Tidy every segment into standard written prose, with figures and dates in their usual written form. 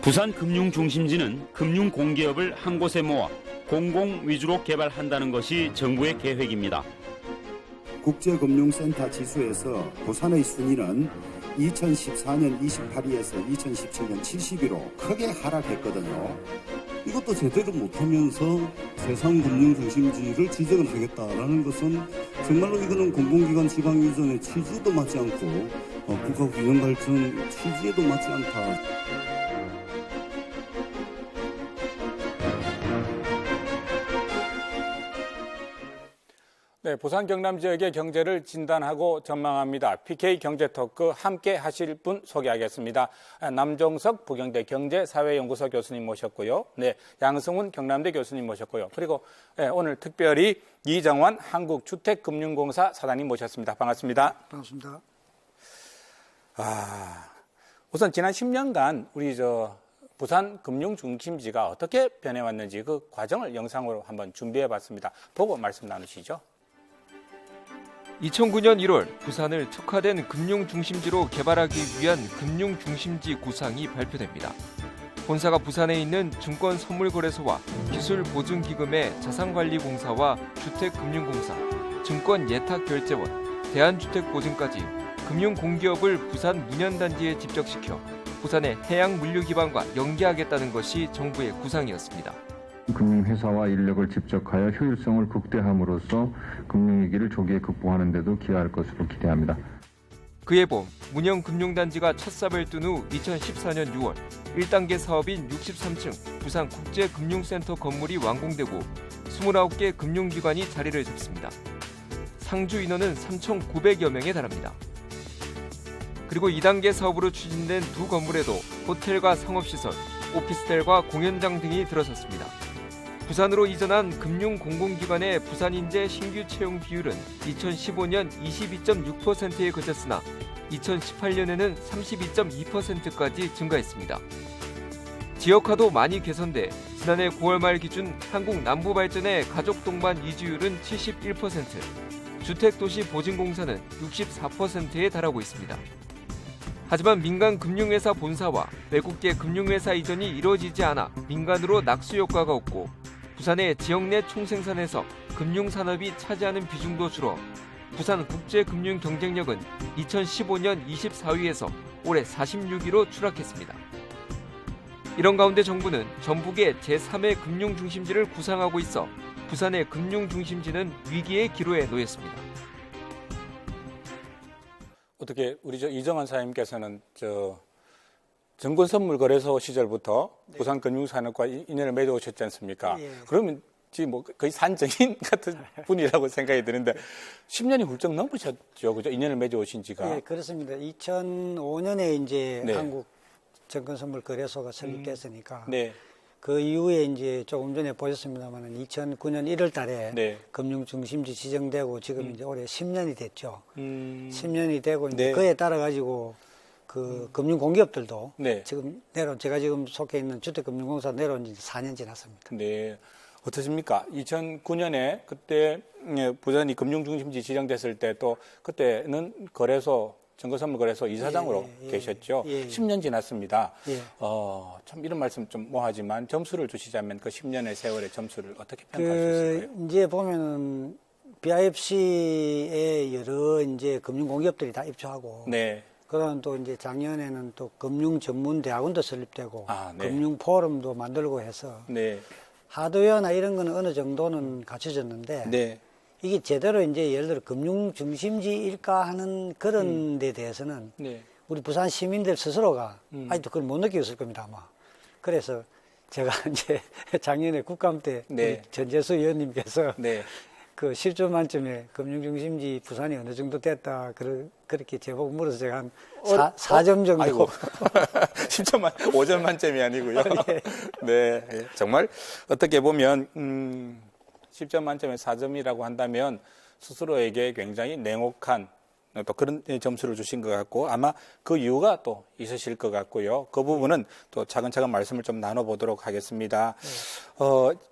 부산금융중심지는 금융공기업을 한 곳에 모아 공공 위주로 개발한다는 것이 정부의 계획입니다. 국제금융센터 지수에서 부산의 순위는 2014년 28위에서 2017년 70위로 크게 하락했거든요. 이것도 제대로 못하면서 세상 금융중심지를 지정을 하겠다라는 것은 정말로 이거는 공공기관 지방유전의 취지도 맞지 않고 국가균형 발전 취지에도 맞지 않다. 네, 부산 경남 지역의 경제를 진단하고 전망합니다. PK 경제토크 함께 하실 분 소개하겠습니다. 남종석 부경대 경제사회연구소 교수님 모셨고요. 네, 양승훈 경남대 교수님 모셨고요. 그리고 오늘 특별히 이정환 한국주택금융공사 사장님 모셨습니다. 반갑습니다. 반갑습니다. 우선 지난 10년간 우리 부산 금융중심지가 어떻게 변해왔는지 그 과정을 영상으로 한번 준비해봤습니다. 보고 말씀 나누시죠. 2009년 1월 부산을 특화된 금융중심지로 개발하기 위한 금융중심지 구상이 발표됩니다. 본사가 부산에 있는 증권선물거래소와 기술보증기금의 자산관리공사와 주택금융공사, 증권예탁결제원, 대한주택보증까지 금융공기업을 부산 문현단지에 집적시켜 부산의 해양물류 기반과 연계하겠다는 것이 정부의 구상이었습니다. 금융회사와 인력을 집적하여 효율성을 극대함으로써 금융위기를 조기에 극복하는 데도 기여할 것으로 기대합니다. 그에 봄 문현금융단지가 첫 삽을 뜬 후 2014년 6월 1단계 사업인 63층 부산국제금융센터 건물이 완공되고 29개 금융기관이 자리를 잡습니다. 상주 인원은 3,900여 명에 달합니다. 그리고 2단계 사업으로 추진된 두 건물에도 호텔과 상업시설, 오피스텔과 공연장 등이 들어섰습니다. 부산으로 이전한 금융공공기관의 부산인재 신규 채용 비율은 2015년 22.6%에 그쳤으나 2018년에는 32.2%까지 증가했습니다. 지역화도 많이 개선돼 지난해 9월 말 기준 한국 남부발전의 가족 동반 이주율은 71%, 주택도시보증공사는 64%에 달하고 있습니다. 하지만 민간 금융회사 본사와 외국계 금융회사 이전이 이루어지지 않아 민간으로 낙수 효과가 없고 부산의 지역 내 총생산에서 금융산업이 차지하는 비중도 줄어 부산 국제금융 경쟁력은 2015년 24위에서 올해 46위로 추락했습니다. 이런 가운데 정부는 전북의 제3의 금융중심지를 구상하고 있어 부산의 금융중심지는 위기의 기로에 놓였습니다. 어떻게 우리 이정환 사장님께서는 증권선물거래소 시절부터 네. 부산금융산업과 인연을 맺어오셨지 않습니까? 예. 그러면 지금 거의 산증인 같은 분이라고 생각이 드는데 10년이 훌쩍 넘으셨죠, 그죠? 인연을 맺어오신 지가. 예, 그렇습니다. 2005년에 이제 네. 한국 증권선물거래소가 설립됐으니까 네. 그 이후에 이제 조금 전에 보셨습니다만 2009년 1월 달에 네. 금융중심지 지정되고 지금 이제 올해 10년이 됐죠. 10년이 되고 이제 네. 그에 따라 가지고 그 금융공기업들도 네. 지금 제가 지금 속해 있는 주택금융공사 내려온 지 4년 지났습니다. 네. 어떠십니까? 2009년에 그때 부산이 금융중심지 지정됐을 때 또 그때는 증권선물거래소 이사장으로 계셨죠. 10년 지났습니다. 참 이런 말씀 좀 뭐하지만 점수를 주시자면 그 10년의 세월의 점수를 어떻게 평가할 수 있을까요? 이제 보면은 BIFC에 여러 이제 금융공기업들이 다 입주하고, 네. 그런 또 이제 작년에는 또 금융전문대학원도 설립되고, 네. 금융포럼도 만들고 해서 네. 하드웨어나 이런 거는 어느 정도는 갖춰졌는데, 네. 이게 제대로 이제 예를 들어 금융 중심지일까 하는 그런 데 대해서는 네. 우리 부산 시민들 스스로가 아직도 그걸 못 느끼고 있을 겁니다, 아마. 그래서 제가 이제 작년에 국감 때 네. 우리 전재수 의원님께서 네. 그 10점 만점에 금융중심지 부산이 어느 정도 됐다 그렇게 제보고 물어서 제가 한 4점 정도. 아이고. 10점 5점 만점이 아니고요. 예. 네. 정말 어떻게 보면 10점 만점에 4점이라고 한다면 스스로에게 굉장히 냉혹한 또 그런 점수를 주신 것 같고 아마 그 이유가 또 있으실 것 같고요. 그 부분은 또 차근차근 말씀을 좀 나눠보도록 하겠습니다.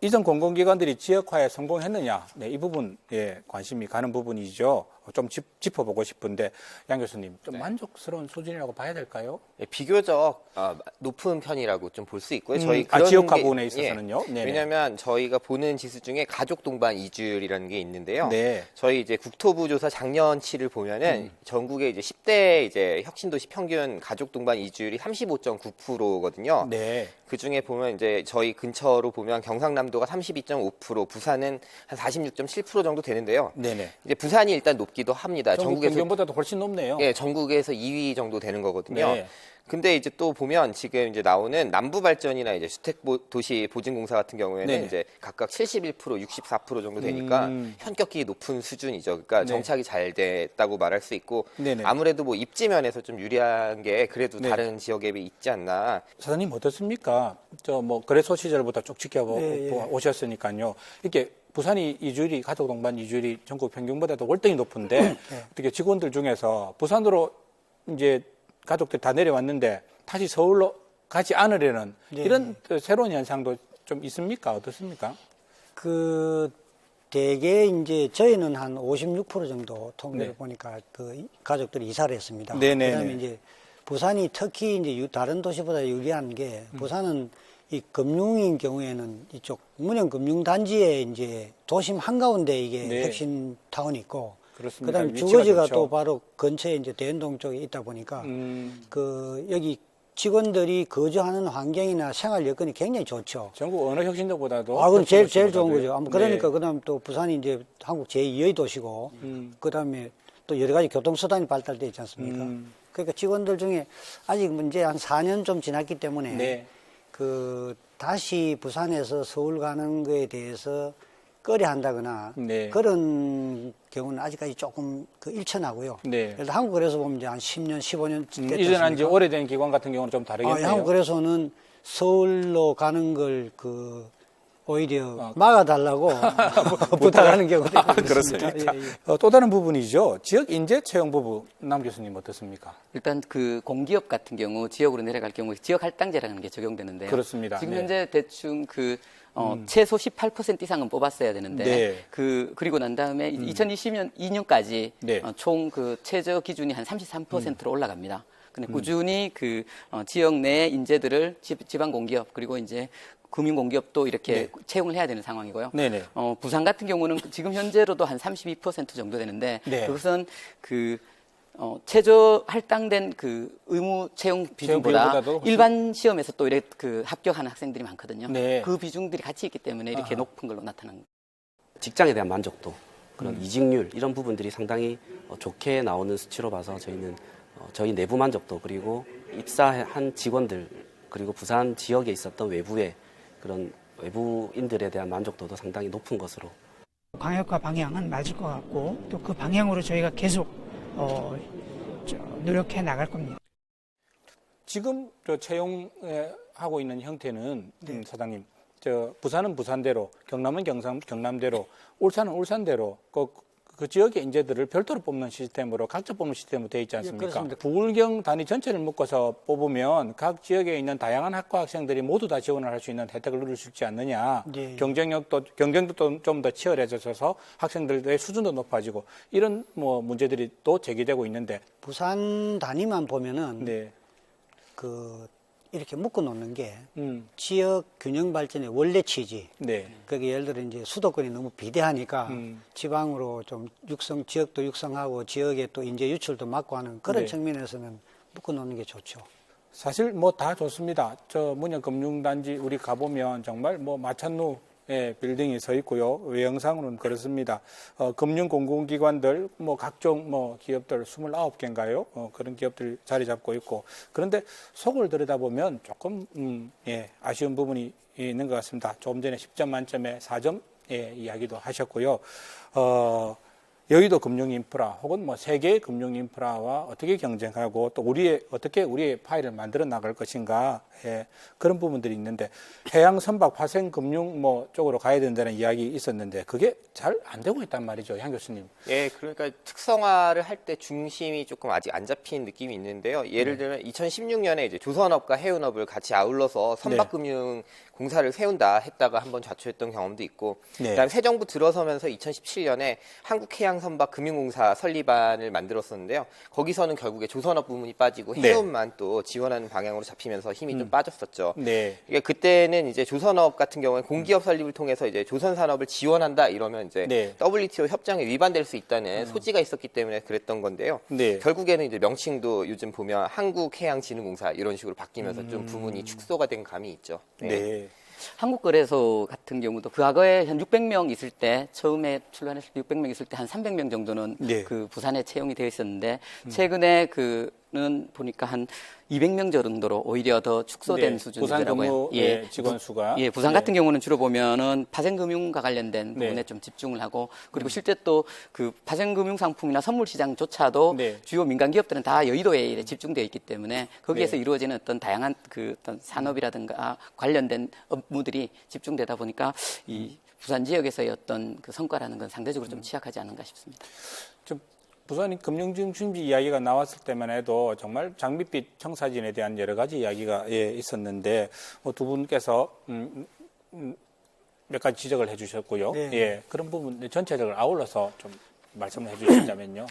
이전 공공기관들이 지역화에 성공했느냐? 네, 이 부분에 관심이 가는 부분이죠. 좀 짚어보고 싶은데 양 교수님 좀 만족스러운 수준이라고 봐야 될까요? 네, 비교적 높은 편이라고 좀 볼 수 있고요. 저희 그런 지역화 게- 부분에 있어서는요. 네네. 왜냐하면 저희가 보는 지수 중에 가족 동반 이주율이라는 게 있는데요. 네. 저희 이제 국토부 조사 작년치를 보면은 전국의 이제 10대 이제 혁신도시 평균 가족 동반 이주율이 35.9%거든요. 네. 그 중에 보면 이제 저희 근처로 보면 경상남도가 32.5%, 부산은 한 46.7% 정도 되는데요. 네네. 이제 부산이 일단 높기도 합니다. 전국 전국에서 평균보다도 훨씬 높네요. 예, 전국에서 2위 정도 되는 거거든요. 네. 근데 이제 또 보면 지금 이제 나오는 남부 발전이나 이제 주택 도시 보증공사 같은 경우에는 네. 이제 각각 71%, 64% 정도 되니까 현격히 높은 수준이죠. 그러니까 네. 정착이 잘 됐다고 말할 수 있고 네네. 아무래도 뭐 입지 면에서 좀 유리한 게 그래도 네. 다른 지역에 비해 있지 않나. 사장님 어떻습니까? 저 뭐 거래소 시절부터 쭉 오셨으니까요. 이렇게 부산이 이주율이 가족 동반 이주율이 전국 평균보다도 월등히 높은데 어떻게 직원들 중에서 부산으로 이제 가족들 다 내려왔는데 다시 서울로 가지 않으려는 이런 또 새로운 현상도 좀 있습니까? 어떻습니까? 그 대개 이제 저희는 한 56% 정도 통계를 네. 보니까 그 가족들이 이사를 했습니다. 네네네. 그다음에 이제 부산이 특히 이제 다른 도시보다 유리한 게 부산은 이 금융인 경우에는 이쪽 문현금융단지에 이제 도심 한가운데 이게 네. 핵심 타운이 있고 그렇습니다. 그다음에 위치가 주거지가 좋죠. 또 바로 근처에 이제 대연동 쪽에 있다 보니까 그 여기 직원들이 거주하는 환경이나 생활 여건이 굉장히 좋죠. 전국 어느 혁신도보다도 아, 그럼 제일 훨씬 좋은 거죠. 높습니다. 아마 그러니까 네. 그다음 또 부산이 이제 한국 제2의 도시고 그다음에 또 여러 가지 교통수단이 발달돼 있지 않습니까? 그러니까 직원들 중에 아직 문제 한 4년 좀 지났기 때문에 네. 그 다시 부산에서 서울 가는 거에 대해서 꺼려 한다거나 네. 그런 경우는 아직까지 조금 그 일천하고요. 네. 예를 들어 한국에서 보면 이제 한 10년, 15년 됐다. 이전한 지 오래된 기관 같은 경우는 좀 다르겠네요. 한국에서는 서울로 가는 걸 그 오히려 막아달라고 부탁하는 경우도 있습니다. 그렇습니까? 예, 예. 또 다른 부분이죠. 지역 인재 채용 부분 남 교수님 어떻습니까? 일단 그 공기업 같은 경우 지역으로 내려갈 경우 지역 할당제라는 게 적용되는데요. 그렇습니다. 지금 네. 현재 대충 그 최소 18% 이상은 뽑았어야 되는데 네. 그리고 난 다음에 2020년 2년까지 네. 총 그 최저 기준이 한 33%로 올라갑니다. 근데 꾸준히 그 지역 내 인재들을 지방 공기업 그리고 이제 금융 공기업도 이렇게 채용을 해야 되는 상황이고요. 네네. 부산 같은 경우는 지금 현재로도 한 32% 정도 되는데 네. 그것은 그 최저 할당된 그 의무 채용 비중보다 비중보다도 훨씬- 일반 시험에서 또 이렇게 그 합격하는 학생들이 많거든요. 네. 그 비중들이 같이 있기 때문에 이렇게 높은 걸로 나타나는 거예요. 직장에 대한 만족도, 그런 이직률 이런 부분들이 상당히 좋게 나오는 수치로 봐서 저희는 저희 내부 만족도 그리고 입사한 직원들 그리고 부산 지역에 있었던 외부의 그런 외부인들에 대한 만족도도 상당히 높은 것으로 방역과 방향은 맞을 것 같고 또 그 방향으로 저희가 계속 노력해 나갈 겁니다. 지금 저 채용하고 있는 형태는 사장님, 저 부산은 부산대로, 경남은 경남대로, 울산은 울산대로 그 지역의 인재들을 별도로 뽑는 시스템으로 각자 뽑는 시스템으로 되어 있지 않습니까? 그렇습니다. 부울경 단위 전체를 묶어서 뽑으면 각 지역에 있는 다양한 학과 학생들이 모두 다 지원을 할 수 있는 혜택을 누릴 수 있지 않느냐. 예. 경쟁도 좀 더 치열해져서 학생들의 수준도 높아지고 이런 뭐 문제들이 또 제기되고 있는데. 부산 단위만 보면은 네. 그 이렇게 묶어 놓는 게 음. 지역 균형 발전의 원래 취지. 네. 그게 예를 들어 이제 수도권이 너무 비대하니까 음. 지방으로 좀 지역도 육성하고 지역에 또 인재 유출도 막고 하는 그런 네. 측면에서는 묶어 놓는 게 좋죠. 사실 뭐 다 좋습니다. 저 문현금융단지 우리 가보면 정말 뭐 마찬루의 빌딩이 서 있고요. 외형상으로는 그렇습니다. 금융공공기관들 뭐 각종 뭐 기업들 29개인가요? 그런 기업들 자리 잡고 있고. 그런데 속을 들여다보면 조금 아쉬운 부분이 있는 것 같습니다. 조금 전에 10점 만점에 4점 이야기도 하셨고요. 여의도 금융인프라 혹은 뭐 세계의 금융인프라와 어떻게 경쟁하고 또 어떻게 우리의 파일을 만들어 나갈 것인가 그런 부분들이 있는데 해양 선박 파생 금융 뭐 쪽으로 가야 된다는 이야기 있었는데 그게 잘 안 되고 있단 말이죠, 양 교수님. 예, 그러니까 특성화를 할 때 중심이 조금 아직 안 잡힌 느낌이 있는데요. 예를 들면 2016년에 이제 조선업과 해운업을 같이 아울러서 선박금융 공사를 세운다 했다가 한번 좌초했던 경험도 있고, 네. 그다음에 새 정부 들어서면서 2017년에 한국해양선박금융공사 설립안을 만들었었는데요. 거기서는 결국에 조선업 부문이 빠지고 네. 해운만 또 지원하는 방향으로 잡히면서 힘이 좀 빠졌었죠. 네. 이게 그때는 이제 조선업 같은 경우에 공기업 설립을 통해서 이제 조선 산업을 지원한다 이러면 이제 네. WTO 협정에 위반될 수 있다는 소지가 있었기 때문에 그랬던 건데요. 네. 결국에는 이제 명칭도 요즘 보면 한국해양진흥공사 이런 식으로 바뀌면서 좀 부문이 축소가 된 감이 있죠. 네. 한국거래소 같은 경우도 그 과거에 한 600명 있을 때 처음에 출간했을 때 600명 있을 때 한 300명 정도는 네. 그 부산에 채용이 되어 있었는데 최근에 그는 보니까 한 200명 정도로 오히려 더 축소된 네. 수준이더라고요. 부산 근무 네, 직원 수가. 예, 부산 네. 같은 경우는 주로 보면은 파생금융과 관련된 부분에 네. 좀 집중을 하고 그리고 실제 또 그 파생금융 상품이나 선물 시장조차도 네. 주요 민간 기업들은 다 여의도에 집중되어 있기 때문에 거기에서 네. 이루어지는 어떤 다양한 그 어떤 산업이라든가 관련된 업무들이 집중되다 보니까 이 부산 지역에서의 어떤 그 성과라는 건 상대적으로 좀 취약하지 않은가 싶습니다. 좀 부산이 금융중심지 이야기가 나왔을 때만 해도 정말 장밋빛 청사진에 대한 여러 가지 이야기가 있었는데 두 분께서 몇 가지 지적을 해주셨고요. 네. 예, 그런 부분 전체적으로 아울러서 좀 말씀을 해주신다면요.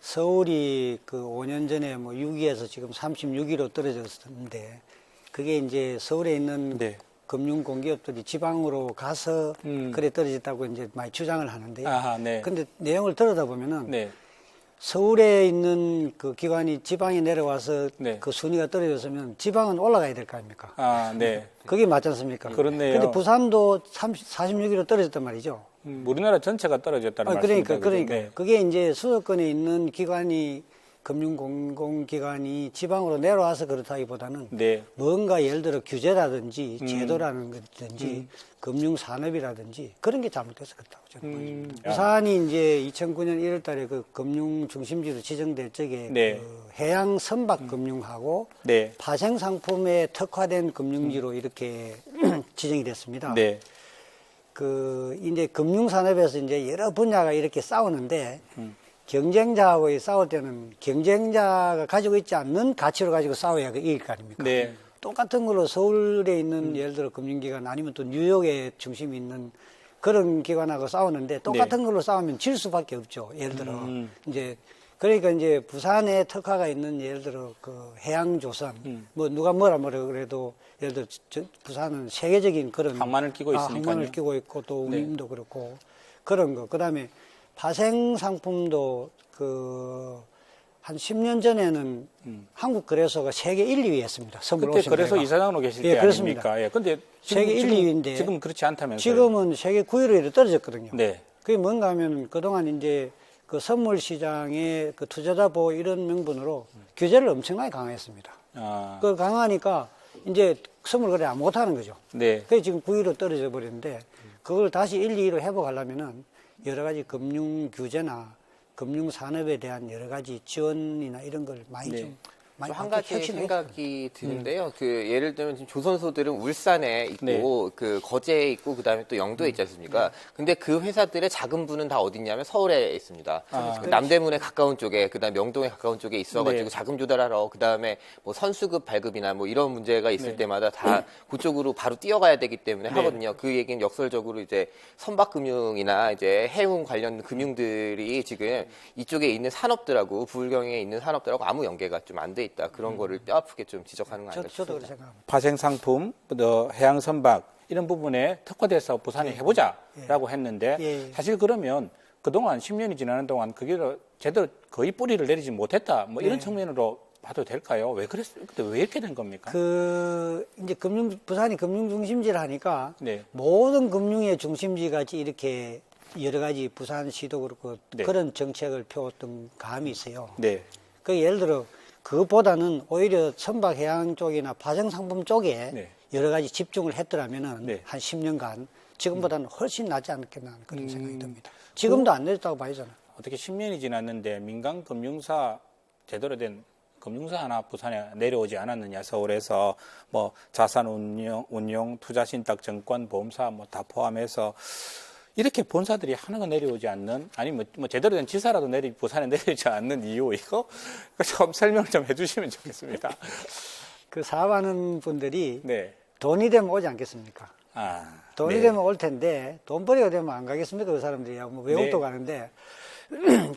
서울이 그 5년 전에 뭐 6위에서 지금 36위로 떨어졌었는데 그게 이제 서울에 있는 네. 금융 공기업들이 지방으로 가서 그래 떨어졌다고 이제 많이 주장을 하는데요. 아하, 네. 근데 내용을 들여다 보면은 네. 서울에 있는 그 기관이 지방에 내려와서 네. 그 순위가 떨어졌으면 지방은 올라가야 될 거 아닙니까? 아, 네. 그게 맞지 않습니까? 그렇네요. 근데 부산도 46위로 떨어졌단 말이죠. 우리나라 전체가 떨어졌다는 그러니까 말씀입니다. 그죠? 네. 그게 이제 수도권에 있는 기관이 금융공공기관이 지방으로 내려와서 그렇다기보다는 네. 뭔가 예를 들어 규제라든지 제도라는 것든지 금융산업이라든지 그런 게 잘못돼서 그렇다고 저는 보입니다. 부산이 이제 2009년 1월 달에 그 금융중심지로 지정될 적에 네. 그 해양 선박금융하고 네. 파생상품에 특화된 금융지로 이렇게 지정이 됐습니다. 네. 그 이제 금융산업에서 이제 여러 분야가 이렇게 싸우는데 경쟁자하고의 싸울 때는 경쟁자가 가지고 있지 않는 가치를 가지고 싸워야 이길 거 아닙니까? 네. 똑같은 걸로 서울에 있는 예를 들어 금융기관 아니면 또 뉴욕에 중심이 있는 그런 기관하고 싸우는데 똑같은 걸로 싸우면 질 수밖에 없죠. 예를 들어 이제 그러니까 이제 부산에 특화가 있는 예를 들어 그 해양조선 뭐 누가 뭐라 그래도 예를 들어 부산은 세계적인 그런 항만을 끼고 있으니까요. 항만을 끼고 있고 또 운임도 그렇고 그런 거. 그다음에 파생 상품도 그 한 10년 전에는 한국 거래소가 세계 1, 2위 했습니다. 그때 거래소 이사장으로 계실 때 그렇습니다. 아닙니까? 예. 근데 세계 1, 2위인데 지금 그렇지 않다면서요? 지금은 세계 9위로 떨어졌거든요. 네. 그게 뭔가 하면 그동안 이제 그 선물 시장에 그 투자자 보호 이런 명분으로 규제를 엄청나게 강화했습니다. 아, 그걸 강화하니까 이제 선물 거래 못 하는 거죠. 네. 그게 지금 9위로 떨어져 버렸는데 그걸 다시 1, 2위로 회복하려면은 여러 가지 금융 규제나 금융 산업에 대한 여러 가지 지원이나 이런 걸 많이 네. 좀 많이 한 가지 혁신을 생각이 드는데요. 그 예를 들면 지금 조선소들은 울산에 있고 네. 그 거제에 있고 그다음에 또 영도에 있지 않습니까? 근데 그 회사들의 작은 부는 다 어디 있냐면 서울에 있습니다. 그 남대문에 가까운 쪽에 그다음에 명동에 가까운 쪽에 있어가지고 네. 자금 조달하러 그다음에 뭐 선수급 발급이나 뭐 이런 문제가 있을 네. 때마다 다 그쪽으로 바로 뛰어가야 되기 때문에 네. 하거든요. 그 얘기는 역설적으로 이제 선박금융이나 이제 해운 관련 금융들이 지금 이쪽에 있는 산업들하고 부울경에 있는 산업들하고 아무 연계가 좀 안 돼 있다. 그런 거를 뼈아프게 좀 지적하는 거 아닌가 저도 그렇게 싶습니다. 생각합니다. 파생상품, 해양선박 이런 부분에 특화돼서 부산에 해보자라고 했는데 예. 사실 그러면 그동안 10년이 지나는 동안 그게 제대로 거의 뿌리를 내리지 못했다. 뭐 이런 측면으로 봐도 될까요? 왜 그랬어요? 근데 왜 이렇게 된 겁니까? 그 이제 부산이 금융 중심지를 하니까 네. 모든 금융의 중심지 같이 이렇게 여러 가지 부산시도 그렇고 네. 그런 정책을 펴왔던 감이 있어요. 네. 그 예를 들어 그것보다는 오히려 선박 해양 쪽이나 파생 상품 쪽에 네. 여러 가지 집중을 했더라면은 네. 한 10년간 지금보다는 훨씬 낫지 않겠나 하는 그런 생각이 듭니다. 지금도 안 내렸다고 봐야잖아요. 어떻게 10년이 지났는데 민간 금융사 제대로 된 금융사 하나 부산에 내려오지 않았느냐. 서울에서 뭐 자산 운용, 투자신탁, 증권, 보험사 뭐 다 포함해서 이렇게 본사들이 하나가 내려오지 않는, 아니 뭐 제대로 된 지사라도 부산에 내려오지 않는 이유, 이거 좀 설명 좀 해주시면 좋겠습니다. 그 사업하는 분들이 네. 돈이 되면 오지 않겠습니까? 돈이 네. 되면 올 텐데 돈벌이가 되면 안 가겠습니까? 그 사람들이야. 뭐 외국도 네. 가는데.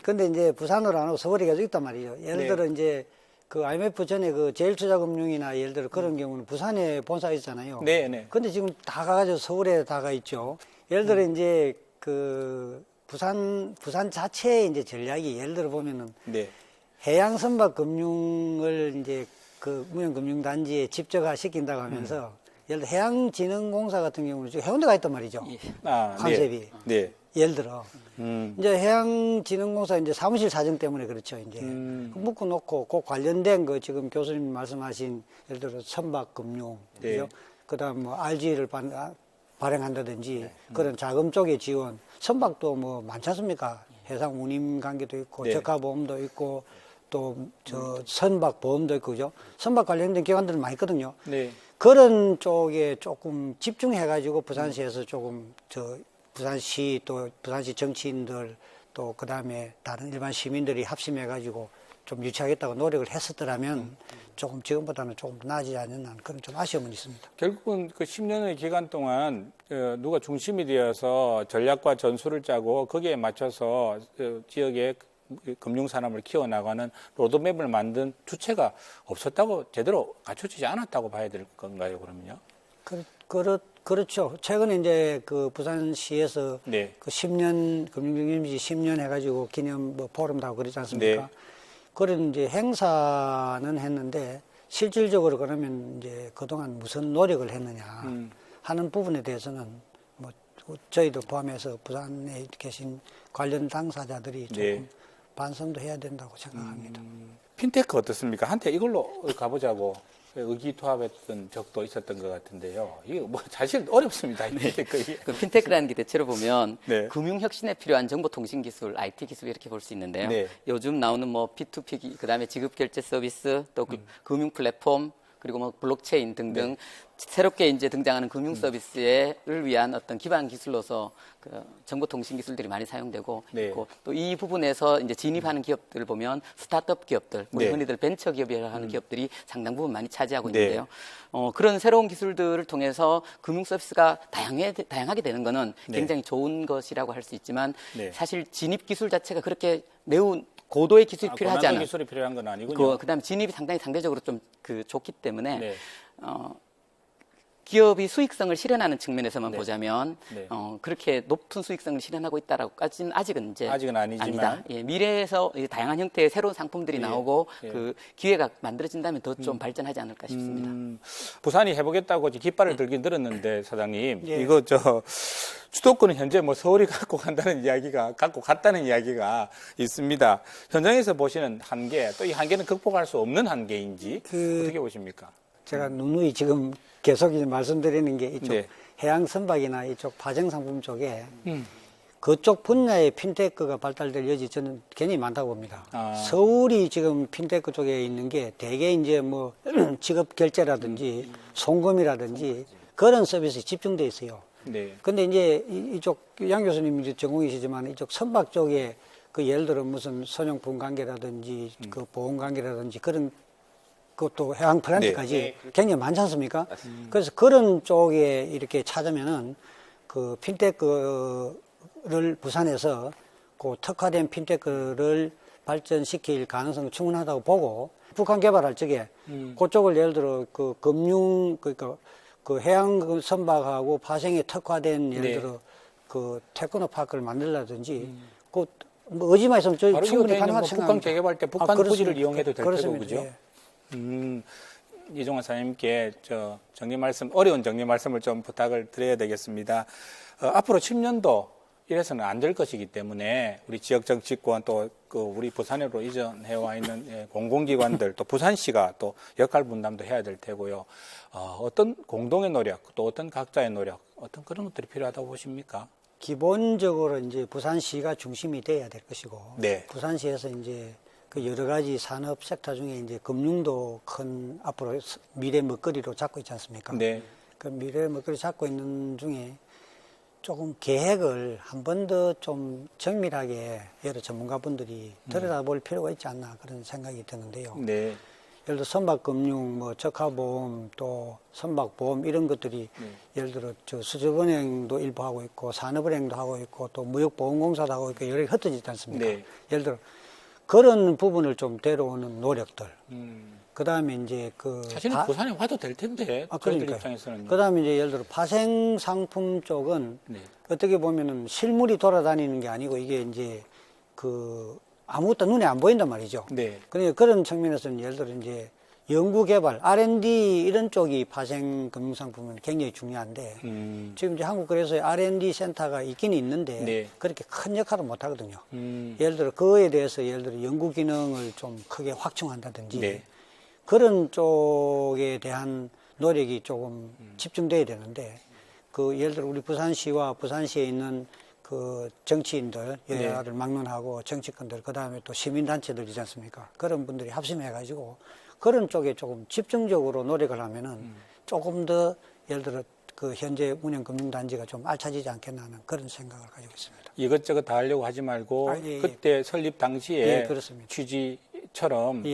근데 이제 부산으로 안 오고 서울에 가지고 있단 말이죠. 예를 네. 들어 이제 그 IMF 전에 그 제일투자금융이나 예를 들어 그런 경우는 부산에 본사 있잖아요. 네, 네. 근데 지금 다 가가지고 서울에 다 가 있죠. 예를 들어 이제 그 부산 자체의 이제 전략이 예를 들어 보면은 네. 해양 선박 금융을 이제 그 무형금융단지에 집적화 시킨다고 하면서 예를 들어 해양진흥공사 같은 경우는 지금 해운대가 있단 말이죠. 컨셉이. 네. 예를 들어. 이제 해양진흥공사 이제 사무실 사정 때문에 그렇죠. 이제 묶어 놓고 그 관련된 거 지금 교수님 말씀하신 예를 들어 선박금융, 네. 그죠? 그다음 뭐 RG를 발행한다든지 그런 자금 쪽의 지원, 선박도 뭐 많지 않습니까? 해상 운임 관계도 있고 네. 저가보험도 있고 또 저 선박 보험도 있고 그죠? 선박 관련된 기관들은 많이 있거든요. 네. 그런 쪽에 조금 집중해가지고 부산시에서 조금 부산시 또 부산시 정치인들 또 그다음에 다른 일반 시민들이 합심해가지고 좀 유치하겠다고 노력을 했었더라면 조금 지금보다는 조금 나아지지 않는 그런 좀 아쉬움은 있습니다. 결국은 그 10년의 기간 동안 누가 중심이 되어서 전략과 전술을 짜고 거기에 맞춰서 지역의 금융산업을 키워나가는 로드맵을 만든 주체가 없었다고 제대로 갖춰지지 않았다고 봐야 될 건가요, 그러면요? 그렇죠. 최근에 이제 그 부산시에서 네. 그 10년, 금융경제임지 10년 해가지고 기념 뭐 포럼도 하고 그러지 않습니까? 네. 그런 이제 행사는 했는데 실질적으로 그러면 이제 그동안 무슨 노력을 했느냐 하는 부분에 대해서는 뭐 저희도 포함해서 부산에 계신 관련 당사자들이 조금 네. 반성도 해야 된다고 생각합니다. 핀테크 어떻습니까? 한때 이걸로 가보자고 의기투합했던 적도 있었던 것 같은데요. 이게 뭐 사실 어렵습니다. 이 핀테크 이게. 그 핀테크라는 게 대체로 보면 네. 금융혁신에 필요한 정보통신기술, IT 기술 이렇게 볼 수 있는데요. 네. 요즘 나오는 뭐 P2P, 그다음에 지급결제 서비스, 또 금융 플랫폼, 그리고 뭐 블록체인 등등 네. 새롭게 이제 등장하는 금융 서비스를 위한 어떤 기반 기술로서 그 정보통신 기술들이 많이 사용되고 네. 있고 또 이 부분에서 이제 진입하는 기업들을 보면 스타트업 기업들, 우리 네. 흔히들 벤처 기업이라고 하는 기업들이 상당 부분 많이 차지하고 네. 있는데요. 그런 새로운 기술들을 통해서 금융 서비스가 다양하게 되는 것은 네. 굉장히 좋은 것이라고 할 수 있지만 네. 사실 진입 기술 자체가 그렇게 매우 고도의 기술이 필요하지 고난도 않아요. 기술이 필요한 건 아니군요. 그다음에 진입이 상당히 상대적으로 좀 좋기 때문에 네. 기업이 수익성을 실현하는 측면에서만 네. 보자면 네. 그렇게 높은 수익성을 실현하고 있다라고까지는 아직은 이제 아직은 아니지만. 아니다. 예, 미래에서 이제 다양한 형태의 새로운 상품들이 예. 나오고 예. 그 기회가 만들어진다면 더 좀 발전하지 않을까 싶습니다. 부산이 해보겠다고 깃발을 들긴 들었는데 사장님 예. 이거 수도권은 현재 뭐 서울이 갖고 갔다는 이야기가 있습니다. 현장에서 보시는 한계 또 이 한계는 극복할 수 없는 한계인지 어떻게 보십니까? 제가 누누이 지금 계속 이제 말씀드리는 게 이쪽 네. 해양 선박이나 이쪽 파정상품 쪽에 그쪽 분야의 핀테크가 발달될 여지 저는 굉장히 많다고 봅니다. 서울이 지금 핀테크 쪽에 있는 게 대개 이제 뭐 직업 결제라든지 송금이라든지 그런 서비스에 집중돼 있어요. 네. 근데 이제 이쪽 양 교수님 이제 전공이시지만 이쪽 선박 쪽에 그 예를 들어 무슨 선용품 관계라든지 그 보험 관계라든지 그런 그것도 해양 플랜트까지 네. 굉장히 많지 않습니까? 그래서 그런 쪽에 이렇게 찾으면은 그 핀테크를 부산에서 그 특화된 핀테크를 발전시킬 가능성이 충분하다고 보고 북한 개발할 적에 그쪽을 예를 들어 그 금융 그러니까 그 해양 선박하고 파생에 특화된 예를 네. 들어 그 테크노파크를 만들라든지 그 뭐 의지만 있으면 저희 바로 충분히 이거 가능하다고 북한 생각합니다. 재개발 때 북한 부지를 이용해도 될 테고 그렇습니다. 그죠? 예. 이종환 사장님께 어려운 정리 말씀을 좀 부탁을 드려야 되겠습니다. 앞으로 10년도 이래서는 안 될 것이기 때문에 우리 지역 정치권 또 우리 부산으로 이전해와 있는 공공기관들 또 부산시가 또 역할 분담도 해야 될 테고요. 어떤 공동의 노력 또 어떤 각자의 노력 어떤 그런 것들이 필요하다고 보십니까? 기본적으로 이제 부산시가 중심이 돼야 될 것이고, 네. 부산시에서 이제 그 여러 가지 산업 섹터 중에 이제 금융도 큰 앞으로 미래 먹거리로 잡고 있지 않습니까? 네. 그 미래 먹거리 잡고 있는 중에 조금 계획을 한 번 더 좀 정밀하게 여러 전문가분들이 들여다볼 필요가 있지 않나 그런 생각이 드는데요. 네. 예를 들어 선박금융, 뭐 적하보험, 또 선박보험 이런 것들이 예를 들어 저 수저은행도 일부 하고 있고 산업은행도 하고 있고 또 무역보험공사도 하고 있고 여러 개 흩어지지 않습니까? 네. 예를 들어 그런 부분을 좀 데려오는 노력들. 그 다음에 이제 사실은 부산에 와도 될 텐데 저희들 입장에서는. 그 다음에 이제 예를 들어 파생 상품 쪽은 어떻게 보면은 실물이 돌아다니는 게 아니고 이게 이제 아무것도 눈에 안 보인단 말이죠. 네. 그러니까 그런 측면에서는 예를 들어 이제 연구개발, R&D 이런 쪽이 파생 금융상품은 굉장히 중요한데 지금 이제 한국그래서의 R&D 센터가 있긴 있는데 그렇게 큰 역할을 못 하거든요. 예를 들어 그거에 대해서 예를 들어 연구 기능을 좀 크게 확충한다든지 그런 쪽에 대한 노력이 조금 집중돼야 되는데 예를 들어 우리 부산시와 부산시에 있는 정치인들, 여야를 막론하고 정치권들, 그 다음에 또 시민단체들이지 않습니까? 그런 분들이 합심해가지고 그런 쪽에 조금 집중적으로 노력을 하면은 조금 더 예를 들어 현재 운영금융단지가 좀 알차지지 않겠나 하는 그런 생각을 가지고 있습니다. 이것저것 다 하려고 하지 말고 그때 설립 당시에 취지처럼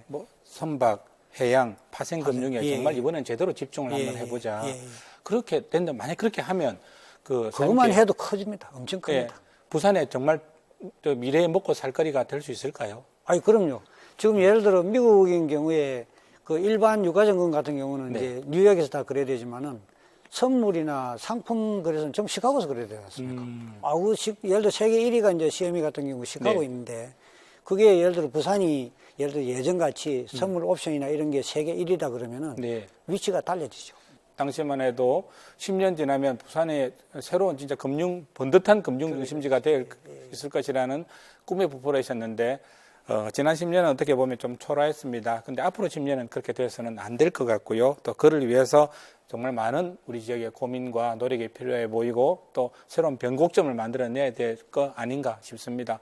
뭐 선박, 해양, 파생금융에 정말 이번엔 제대로 집중을 한번 해보자. 그렇게 된다. 만약 그렇게 하면 그것만 해도 커집니다. 엄청 큽니다. 부산에 정말 미래에 먹고 살 거리가 될 수 있을까요? 아니, 그럼요. 지금 예를 들어 미국인 경우에 일반 유가증권 같은 경우는 이제 뉴욕에서 다 그래야 되지만은 선물이나 상품 거래소는 좀 시카고에서 그래야 되지 않습니까? 예를 들어 세계 1위가 이제 CME 같은 경우 시카고 있는데 그게 예를 들어 부산이 예를 들어 예전같이 선물 옵션이나 이런 게 세계 1위다 그러면은 위치가 달라지죠. 당시만 해도 10년 지나면 부산에 새로운 진짜 번듯한 금융 중심지가 될 있을 것이라는 꿈에 부풀어있었는데 지난 10년은 어떻게 보면 좀 초라했습니다. 근데 앞으로 10년은 그렇게 돼서는 안 될 것 같고요. 또 그를 위해서 정말 많은 우리 지역의 고민과 노력이 필요해 보이고 또 새로운 변곡점을 만들어내야 될 거 아닌가 싶습니다.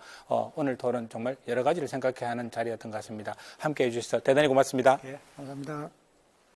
오늘 토론 정말 여러 가지를 생각해야 하는 자리였던 것 같습니다. 함께해 주셔서 대단히 고맙습니다. 감사합니다.